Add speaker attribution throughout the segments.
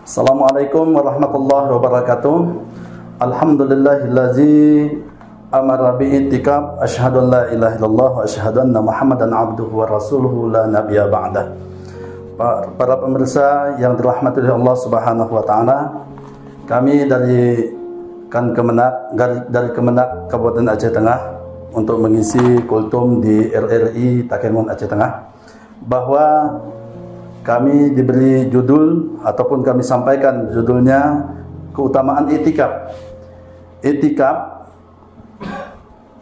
Speaker 1: Assalamualaikum warahmatullahi wabarakatuh. Alhamdulillahillazi amara bi'ittikab. Asyhadu an la ilaha illallah wa asyhadu anna Muhammadan abduhu wa rasuluhu la nabiyya ba'dah. Para pemirsa yang dirahmati oleh Allah Subhanahu wa taala, kami dari Kemenak Kabupaten Aceh Tengah untuk mengisi kultum di RRI Takengon Aceh Tengah, bahwa kami diberi judul ataupun kami sampaikan judulnya keutamaan itikaf. Itikaf,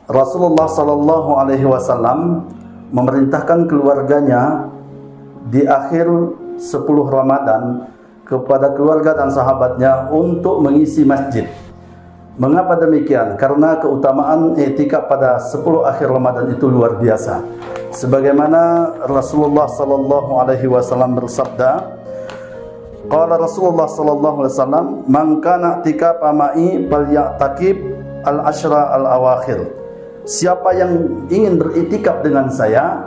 Speaker 1: Rasulullah Sallallahu Alaihi Wasallam memerintahkan keluarganya di akhir 10 Ramadan kepada keluarga dan sahabatnya untuk mengisi masjid. Mengapa demikian? Karena keutamaan i'tikaf pada 10 akhir Ramadan itu luar biasa. Sebagaimana Rasulullah sallallahu alaihi wasallam bersabda, qala Rasulullah sallallahu alaihi wasallam, "Man kana i'tikafa ma'i falya'takib al-ashra al-awakhir." Siapa yang ingin beriktikaf dengan saya,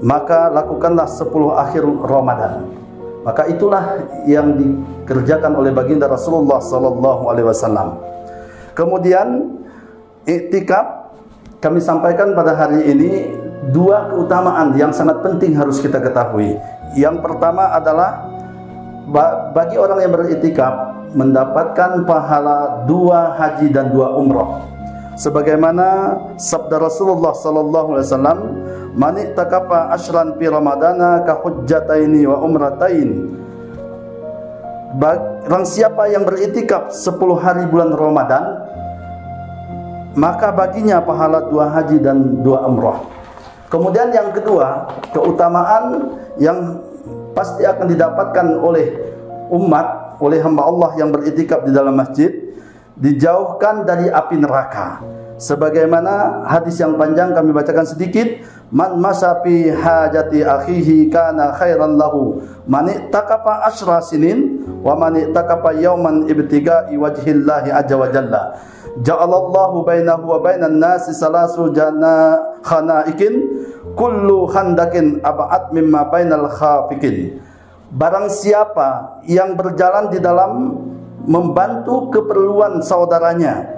Speaker 1: maka lakukanlah 10 akhir Ramadan. Maka itulah yang dikerjakan oleh baginda Rasulullah sallallahu alaihi wasallam. Kemudian iktikaf kami sampaikan pada hari ini dua keutamaan yang sangat penting harus kita ketahui. Yang pertama adalah bagi orang yang beriktikaf mendapatkan pahala 2 haji dan 2 umrah. Sebagaimana sabda Rasulullah sallallahu alaihi wasallam, "Man ittaqafa ashran fi ramadana ka hujjataini wa umratain." Barang siapa yang beriktikaf 10 hari bulan Ramadan, maka baginya pahala 2 haji dan 2 umrah. Kemudian yang kedua, keutamaan yang pasti akan didapatkan oleh umat, oleh hamba Allah yang beriktikaf di dalam masjid, dijauhkan dari api neraka. Sebagaimana hadis yang panjang kami bacakan sedikit, "Man masafi hajati akhihi kana khairan lahu, man ittaqafa ashra sinin wa man ittaqafa yawman ibtiga'i wajhillahi azza wa jalla. Ja'alallahu bainahu wa bainan nasi salasu jana khanaikin kullu khandakin ab'ad mimma bainal khafikin." Barang siapa yang berjalan di dalam membantu keperluan saudaranya,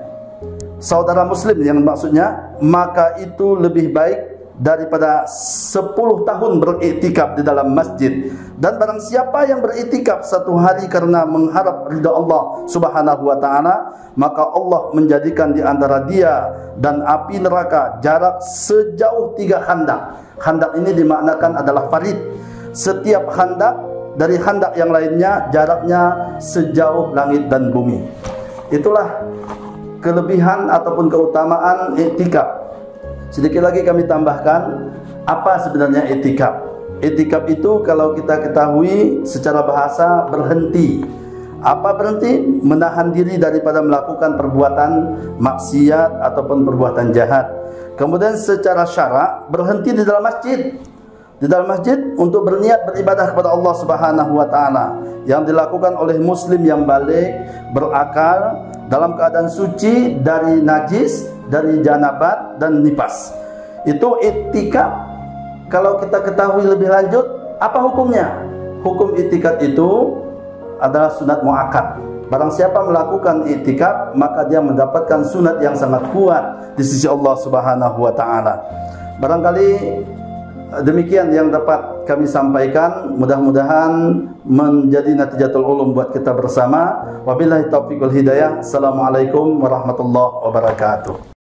Speaker 1: saudara muslim yang maksudnya, maka itu lebih baik daripada 10 tahun beriktikaf di dalam masjid. Dan barang siapa yang beriktikaf 1 hari karena mengharap ridha Allah Subhanahu wa taala, maka Allah menjadikan di antara dia dan api neraka jarak sejauh 3 khandak. Khandak ini dimaknakan adalah farid. Setiap khandak dari khandak yang lainnya jaraknya sejauh langit dan bumi. Itulah kelebihan ataupun keutamaan iktikaf. Sedikit lagi kami tambahkan, apa sebenarnya iktikaf? Iktikaf itu kalau kita ketahui secara bahasa berhenti. Apa berhenti? Menahan diri daripada melakukan perbuatan maksiat ataupun perbuatan jahat. Kemudian secara syarak berhenti di dalam masjid. Di dalam masjid untuk berniat beribadah kepada Allah Subhanahu wa taala, yang dilakukan oleh muslim yang balik, berakal, dalam keadaan suci dari najis, dari janabat dan nifas. Itu iktikaf. Kalau kita ketahui lebih lanjut, apa hukumnya? Hukum iktikaf itu adalah sunat muakkad. Barang siapa melakukan iktikaf, maka dia mendapatkan sunat yang sangat kuat di sisi Allah Subhanahu wa taala. Barangkali demikian yang dapat kami sampaikan, mudah-mudahan menjadi natijatul ulum buat kita bersama. Wabillahi taufiq wal hidayah. Assalamualaikum warahmatullahi wabarakatuh.